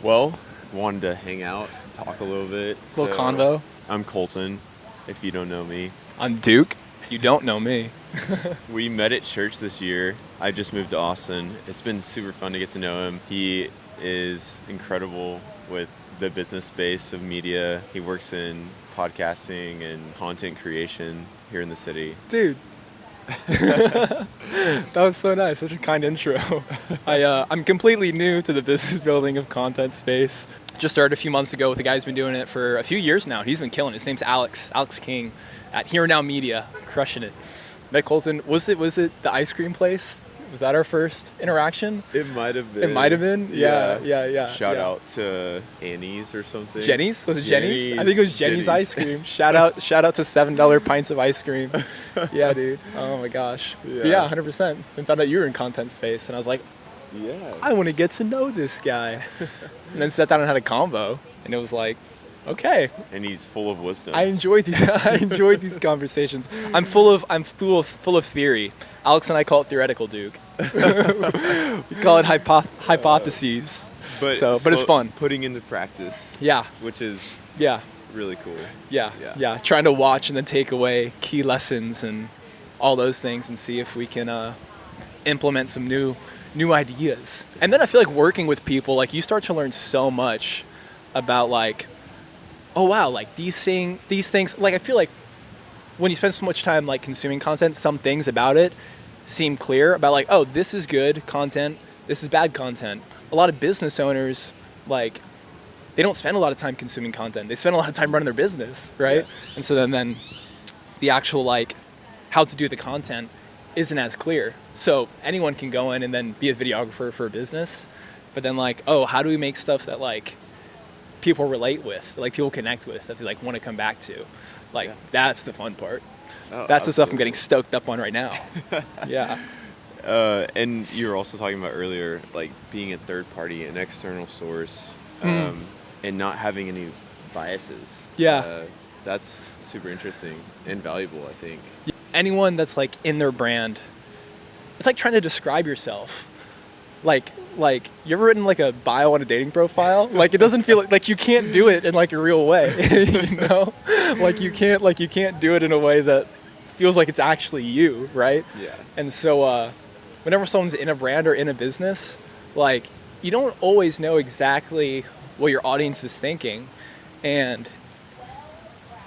Well, wanted to hang out, talk a little bit. Little convo. I'm Colton, if you don't know me. I'm Duke. You don't know me. We met at church this year. I just moved to Austin. It's been super fun to get to know him. He is incredible with the business space of media. He works in podcasting and content creation here in the city. Dude. That was so nice. Such a kind intro. I'm completely new to the business building of content space. Just started a few months ago with a guy who's been doing it for a few years now. He's been killing it. His name's Alex King at Here Now Media, crushing it. Met Colton. Was it the ice cream place? Was that our first interaction? It might have been. It might have been? Yeah. Shout out to Annie's or something. Jenny's? Was it Jenny's? I think it was Jenny's ice cream. Shout out to $7 pints of ice cream. Yeah, dude. Oh my gosh. Yeah, 100%. And found out you were in content space, and I was like, yeah, I want to get to know this guy. And then sat down and had a convo, and it was like, okay. And he's full of wisdom. I enjoyed these conversations. I'm full of theory. Alex and I call it theoretical, Duke. We call it hypotheses. But it's fun. Putting into practice. Yeah. Which is really cool. Yeah. Trying to watch and then take away key lessons and all those things and see if we can implement some new ideas. And then I feel like working with people, like you start to learn so much about like, oh wow, like these things, like I feel like when you spend so much time like consuming content, some things about it seem clear about like, oh, this is good content, this is bad content. A lot of business owners, like, they don't spend a lot of time consuming content. They spend a lot of time running their business, right? Yeah. And so then the actual like how to do the content isn't as clear. So anyone can go in and then be a videographer for a business, but then like, oh, how do we make stuff that like people relate with, like people connect with, that they like want to come back to? Like that's the fun part. That's the stuff I'm getting stoked up on right now. Yeah. And you were also talking about earlier, like being a third party, an external source, and not having any biases. Yeah. That's super interesting and valuable, I think. Anyone that's like in their brand, it's like trying to describe yourself. Like you ever written like a bio on a dating profile? Like it doesn't feel like you can't do it in like a real way, you know? Like you can't do it in a way that feels like it's actually you, right? Yeah. And so whenever someone's in a brand or in a business, like you don't always know exactly what your audience is thinking. And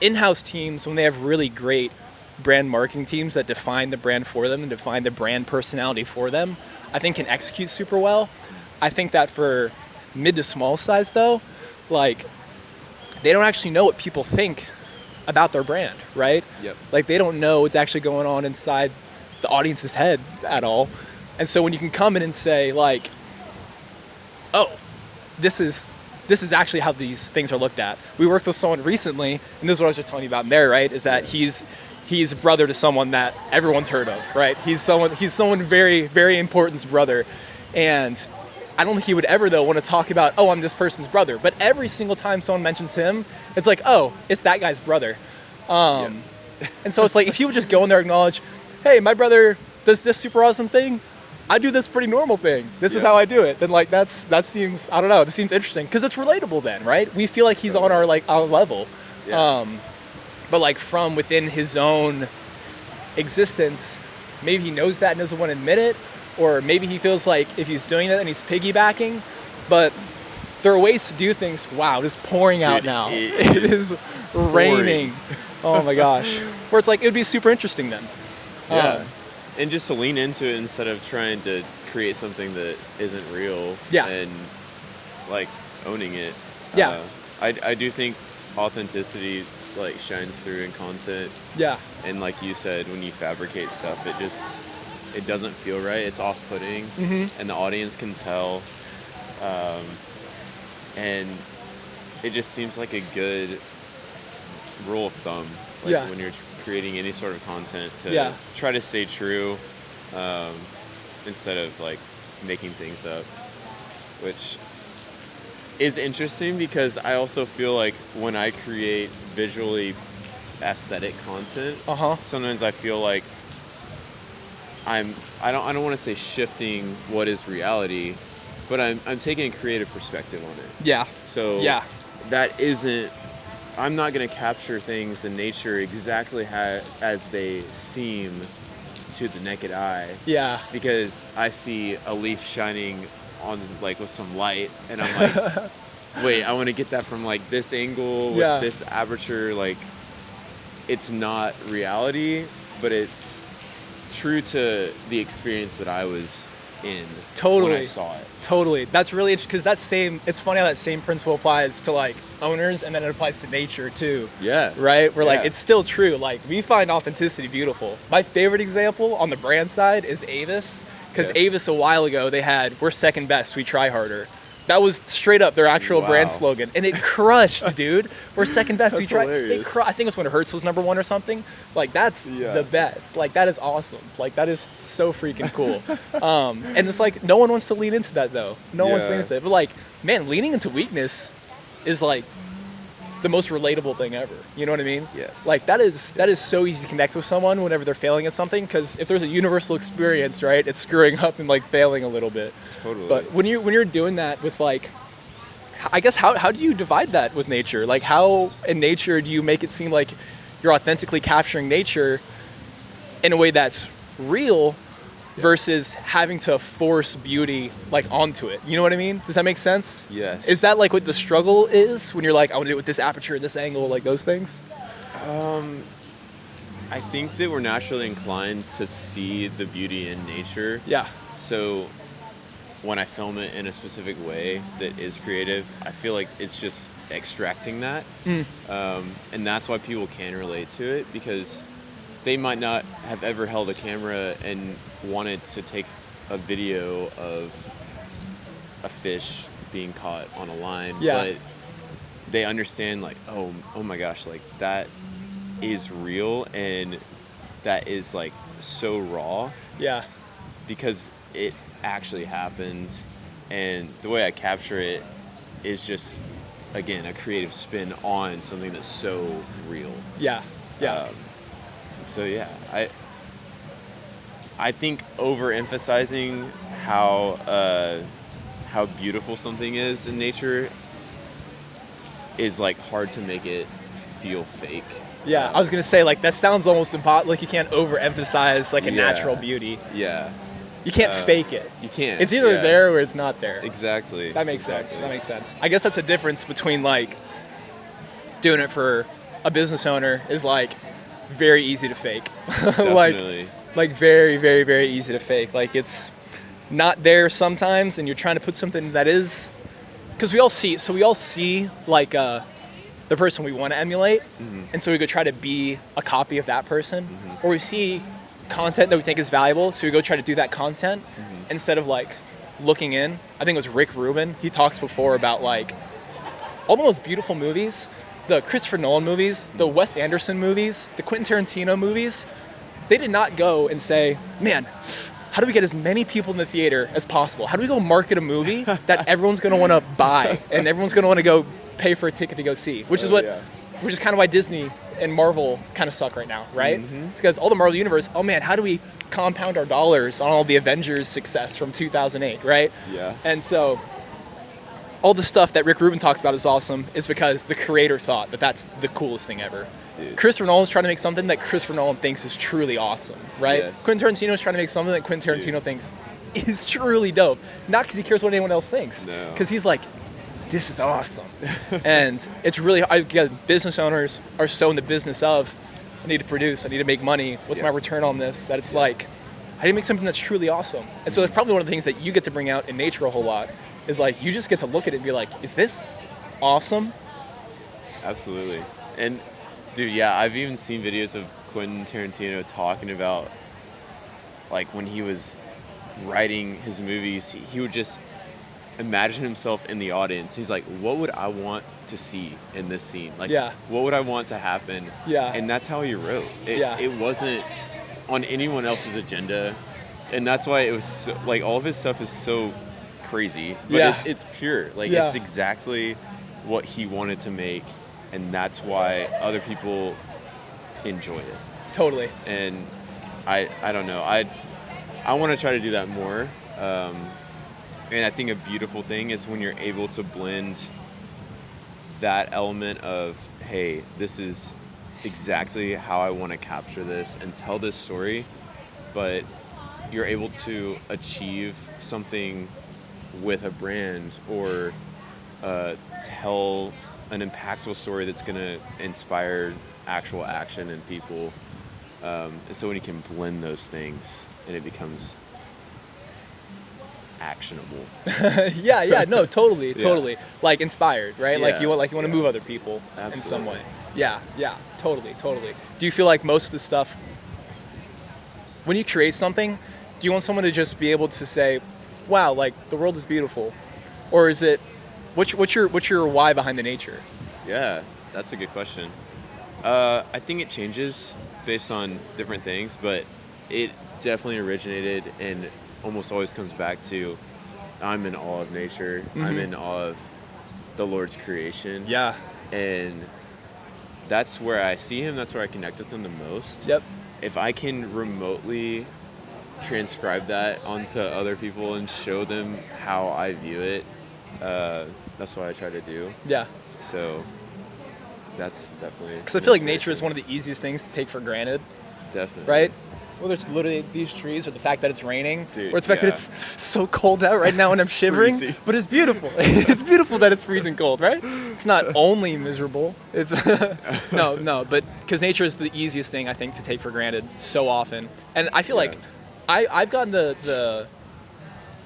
in-house teams, when they have really great brand marketing teams that define the brand for them and define the brand personality for them, I think can execute super well. I think that for mid to small size though, like they don't actually know what people think about their brand, right? Yep. Like they don't know what's actually going on inside the audience's head at all. And so when you can come in and say like, oh, this is actually how these things are looked at. We worked with someone recently, and this is what I was just telling you about in there, right? Is that he's brother to someone that everyone's heard of, right? He's someone very, very important's brother. And I don't think he would ever, though, want to talk about, oh, I'm this person's brother. But every single time someone mentions him, it's like, oh, it's that guy's brother. And so it's like, if you would just go in there and acknowledge, hey, my brother does this super awesome thing. I do this pretty normal thing. This is how I do it. Then like that seems, I don't know, this seems interesting because it's relatable then, right? We feel like he's on our level. Yeah. But like from within his own existence, maybe he knows that and doesn't want to admit it, or maybe he feels like if he's doing that and he's piggybacking, but there are ways to do things. Wow, it's pouring out now. It is raining. Oh my gosh. Where it's like, it would be super interesting then. Yeah. And just to lean into it instead of trying to create something that isn't real. Yeah. And like owning it. Yeah. I do think authenticity like shines through in content. Yeah. And like you said, when you fabricate stuff, it doesn't feel right. It's off-putting, and the audience can tell. And it just seems like a good rule of thumb. Like when you're creating any sort of content to try to stay true, instead of like making things up, which is interesting because I also feel like when I create visually aesthetic content, sometimes I feel like I don't want to say shifting what is reality, but I'm taking a creative perspective on it. Yeah. So that isn't, I'm not going to capture things in nature exactly as they seem to the naked eye. Yeah. Because I see a leaf shining on like with some light, and I'm like, wait, I want to get that from like this angle with this aperture. Like, it's not reality, but it's true to the experience that I was in when I saw it. Totally. That's really interesting, because it's funny how that same principle applies to like owners, and then it applies to nature too. Yeah. Right? We're like, it's still true. Like, we find authenticity beautiful. My favorite example on the brand side is Avis, because Avis a while ago, they had, "We're second best, we try harder." That was straight up their actual brand slogan, and it crushed, dude. "We're second best, we try." I think it was when Hertz was number 1 or something. Like, that's the best. Like, that is awesome. Like, that is so freaking cool. And it's like, no one wants to lean into that though. No one wants to lean into it. But like, man, leaning into weakness is like the most relatable thing ever. You know what I mean? Yes. Like, that is so easy to connect with someone whenever they're failing at something, because if there's a universal experience, right, it's screwing up and like failing a little bit. Totally. But when you're doing that with like, I guess how do you divide that with nature? Like, how in nature do you make it seem like you're authentically capturing nature in a way that's real versus having to force beauty like onto it? You know what I mean? Does that make sense? Yes. Is that like what the struggle is when you're like, I want to do it with this aperture, this angle, like those things? I think that we're naturally inclined to see the beauty in nature. Yeah. So when I film it in a specific way that is creative, I feel like it's just extracting that. And that's why people can relate to it, because they might not have ever held a camera and wanted to take a video of a fish being caught on a line, but they understand like, oh my gosh, like that is real, and that is like so raw. Yeah. Because it actually happened, and the way I capture it is just, again, a creative spin on something that's so real. Yeah. So yeah, I think overemphasizing how beautiful something is in nature is like hard to make it feel fake. Yeah, I was gonna say, like, that sounds almost impossible. Like, you can't overemphasize like a natural beauty. Yeah. You can't fake it. You can't. It's either there or it's not there. Exactly. That makes sense. I guess that's a difference between like doing it for a business owner is like very easy to fake. Definitely. like very, very, very easy to fake. Like, it's not there sometimes, and you're trying to put something that is, because we all see like the person we want to emulate, and so we go try to be a copy of that person, or we see content that we think is valuable, so we go try to do that content instead of like looking in. I think it was Rick Rubin. He talks before about like all the most beautiful movies, the Christopher Nolan movies, the Wes Anderson movies, the Quentin Tarantino movies. They did not go and say, man, how do we get as many people in the theater as possible? How do we go market a movie that everyone's going to want to buy and everyone's going to want to go pay for a ticket to go see? Which is kind of why Disney and Marvel kind of suck right now, right? It's because all the Marvel universe, oh man, how do we compound our dollars on all the Avengers success from 2008, right? Yeah. And so all the stuff that Rick Rubin talks about is awesome is because the creator thought that that's the coolest thing ever. Dude. Christopher Nolan's trying to make something that Christopher Nolan thinks is truly awesome, right? Yes. Quentin Tarantino's trying to make something that Quentin Tarantino thinks is truly dope. Not because he cares what anyone else thinks. No. Because he's like, this is awesome. And it's really, business owners are so in the business of, I need to produce, I need to make money, what's my return on this? That it's like, I need to make something that's truly awesome. And so that's probably one of the things that you get to bring out in nature a whole lot, is like, you just get to look at it and be like, is this awesome? Absolutely. And dude, yeah, I've even seen videos of Quentin Tarantino talking about, like, when he was writing his movies, he would just imagine himself in the audience. He's like, what would I want to see in this scene? Like, what would I want to happen? Yeah. And that's how he wrote. It wasn't on anyone else's agenda. And that's why it was so, like, all of his stuff is so crazy. But it's pure. Like, it's exactly what he wanted to make. And that's why other people enjoy it. Totally. And I don't know. I want to try to do that more. And I think a beautiful thing is when you're able to blend that element of, hey, this is exactly how I want to capture this and tell this story, but you're able to achieve something with a brand or tell an impactful story that's going to inspire actual action in people. And so when you can blend those things and it becomes actionable. No, totally. Like inspired, right? Yeah. Like you want to move other people in some way. Yeah, totally. Do you feel like most of the stuff, when you create something, do you want someone to just be able to say, wow, like the world is beautiful? Or is it, what's your why behind the nature? Yeah, that's a good question. I think it changes based on different things, but it definitely originated and almost always comes back to, I'm in awe of nature. Mm-hmm. I'm in awe of the Lord's creation. Yeah. And that's where I see him. That's where I connect with him the most. Yep. If I can remotely transcribe that onto other people and show them how I view it, that's what I try to do. Yeah. So that's definitely... Because I feel like nature is one of the easiest things to take for granted. Definitely. Right? Whether it's literally these trees or the fact that it's raining, dude, or the fact that it's so cold out right now and I'm shivering, freezing. But it's beautiful. It's beautiful that it's freezing cold, right? It's not only miserable. It's no, but because nature is the easiest thing I think to take for granted so often. And I feel like I've gotten the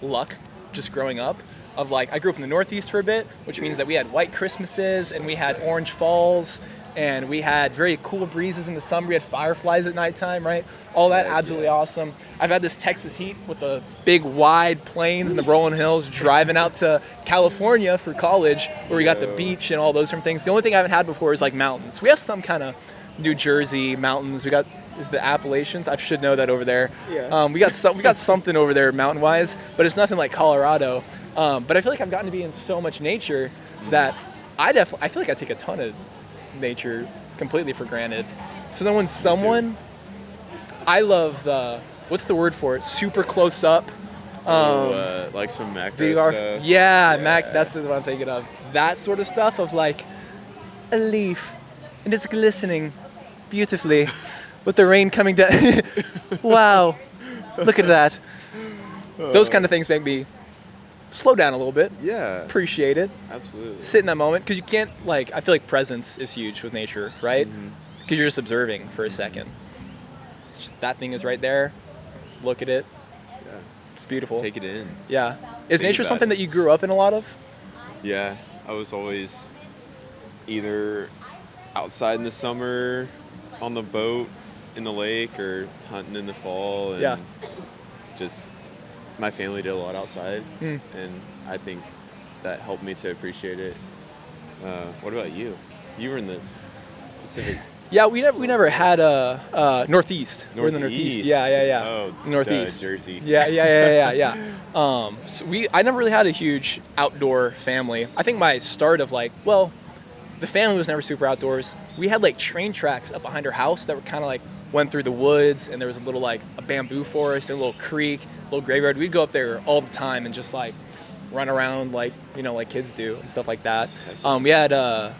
luck just growing up of like, I grew up in the Northeast for a bit, which means that we had white Christmases and we had orange falls and we had very cool breezes in the summer. We had fireflies at nighttime, right? All that absolutely awesome. I've had this Texas heat with the big wide plains and the rolling hills, driving out to California for college where we got the beach and all those different things. The only thing I haven't had before is like mountains. We have some kind of New Jersey mountains. We got is the Appalachians. I should know that over there. Yeah. We got something over there mountain-wise, but it's nothing like Colorado. But I feel like I've gotten to be in so much nature that I feel like I take a ton of nature completely for granted. So then when someone, I love what's the word for it? Super close up. Like some macro stuff. Yeah, that's what I'm thinking of. That sort of stuff of like a leaf and it's glistening beautifully with the rain coming down. Wow, look at that. Those kind of things make me slow down a little bit. Yeah. Appreciate it. Absolutely. Sit in that moment. Because you can't, I feel like presence is huge with nature, right? Because you're just observing for a second. It's just, that thing is right there. Look at it. Yeah. It's beautiful. Take it in. Yeah. Is nature something that you grew up in a lot of? Yeah. I was always either outside in the summer, on the boat, in the lake, or hunting in the fall. And just... my family did a lot outside, and I think that helped me to appreciate it. What about you? You were in the Pacific. Yeah, we never had a Northeast. We're in the Northeast. Yeah. Oh, Northeast. Jersey. Yeah. So I never really had a huge outdoor family. I think my start of the family was never super outdoors. We had train tracks up behind our house that were kind of went through the woods, and there was a little a bamboo forest and a little creek, a little graveyard. We'd go up there all the time and just run around like kids do and stuff like that. We had it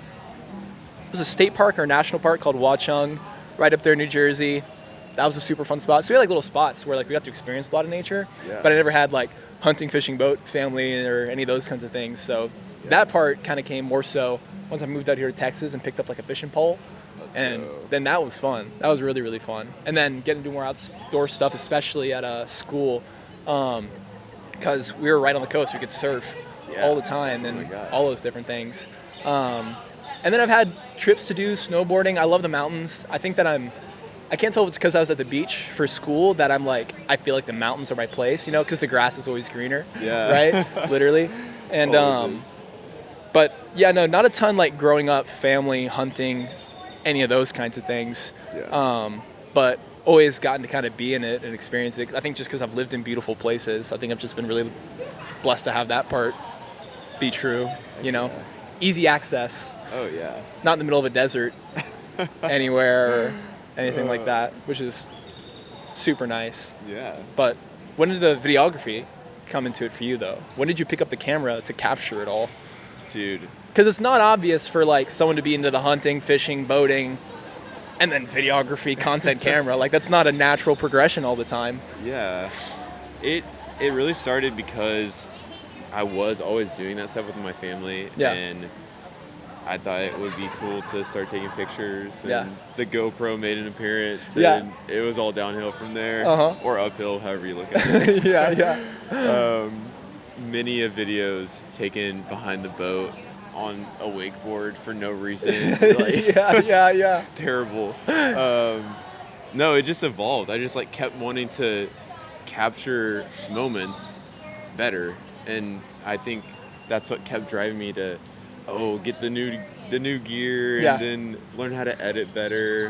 was a state park or a national park called Watchung right up there in New Jersey. That was a super fun spot. So we had little spots where we got to experience a lot of nature, but I never had hunting, fishing, boat, family, or any of those kinds of things. So that part kind of came more so once I moved out here to Texas and picked up a fishing pole. And then that was fun. That was really, really fun. And then getting to do more outdoor stuff, especially at school, because we were right on the coast. We could surf all the time and all those different things. And then I've had trips to do snowboarding. I love the mountains. I think that I can't tell if it's because I was at the beach for school that I feel like the mountains are my place, because the grass is always greener. Yeah. Right? Literally. And, but yeah, no, not a ton growing up, family, hunting, any of those kinds of things, but always gotten to kind of be in it and experience it. I think just because I've lived in beautiful places, I think I've just been really blessed to have that part be true, Easy access. Oh, yeah. Not in the middle of a desert anywhere or anything like that, which is super nice. Yeah. But when did the videography come into it for you though? When did you pick up the camera to capture it all? Dude. Because it's not obvious for like someone to be into the hunting, fishing, boating, and then videography, content camera. Like that's not a natural progression all the time. Yeah. It really started because I was always doing that stuff with my family. Yeah. And I thought it would be cool to start taking pictures. And the GoPro made an appearance. And it was all downhill from there. Or uphill, however you look at it. Many of videos taken behind the boat on a wakeboard for no reason. Like, terrible. No, it just evolved. I just like kept wanting to capture moments better, and I think that's what kept driving me to get the new gear and then learn how to edit better.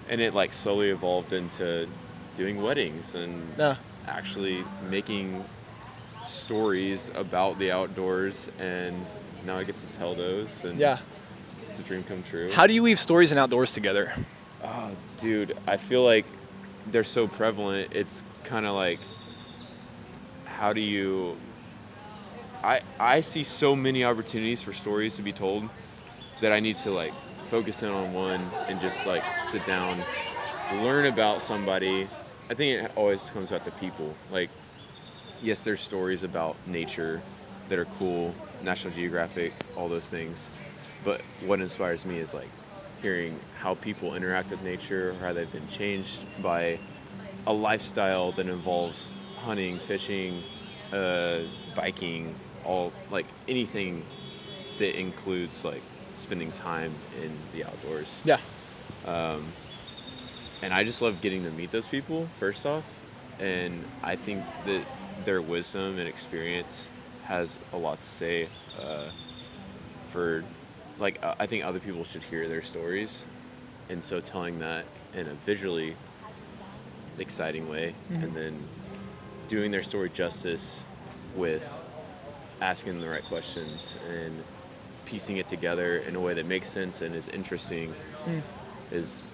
And it like slowly evolved into doing weddings and actually making stories about the outdoors, and now I get to tell those, and it's a dream come true. How do you weave stories and outdoors together? Oh, dude, I feel like they're so prevalent. It's kind of like, how do you... I see so many opportunities for stories to be told that I need to like focus in on one and just like sit down, learn about somebody. I think it always comes back to people. Like, yes, there's stories about nature that are cool, National Geographic, all those things. But what inspires me is like hearing how people interact with nature, or how they've been changed by a lifestyle that involves hunting, fishing, biking, all like anything that includes like spending time in the outdoors. And I just love getting to meet those people first off, and I think that their wisdom and experience has a lot to say for like I think other people should hear their stories, and so telling that in a visually exciting way, and then doing their story justice with asking the right questions and piecing it together in a way that makes sense and is interesting is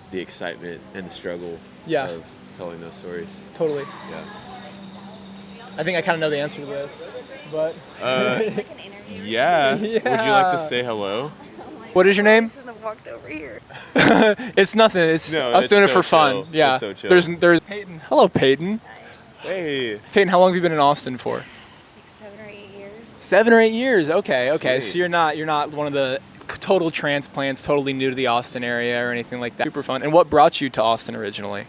the excitement and the struggle of telling those stories. Totally. I think I kind of know the answer to this, but... yeah. Would you like to say hello? What is your name? I shouldn't have walked over here. It's nothing. I was doing it for fun. Yeah. It's so chill. There's Peyton. Hello, Peyton. Hey. Peyton, how long have you been in Austin for? It's like 7 or 8 years. 7 or 8 years. Okay. Sweet. So you're not one of the total transplants, totally new to the Austin area or anything like that. Super fun. And what brought you to Austin originally?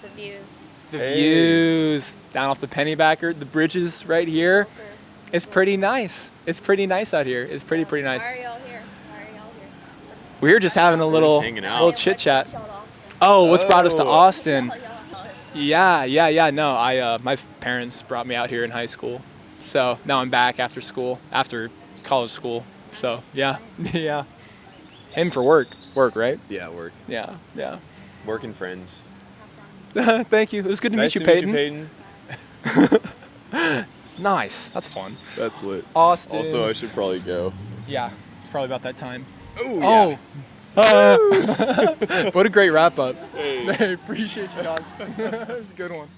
The views. The views down off the Pennybacker, the bridges right here. It's pretty nice. It's pretty nice out here. It's pretty nice. Why are y'all here? We're just having a little chit chat. Oh, what's brought us to Austin? Yeah. No, my parents brought me out here in high school, so now I'm back after college school. So yeah. And for work, right? Yeah, work. Yeah. Work and friends. Thank you. It was good to meet you, Peyton. Nice. That's fun. That's lit. Austin. Also, I should probably go. Yeah, it's probably about that time. Oh. What a great wrap up. Hey. Appreciate you, dog. That was a good one.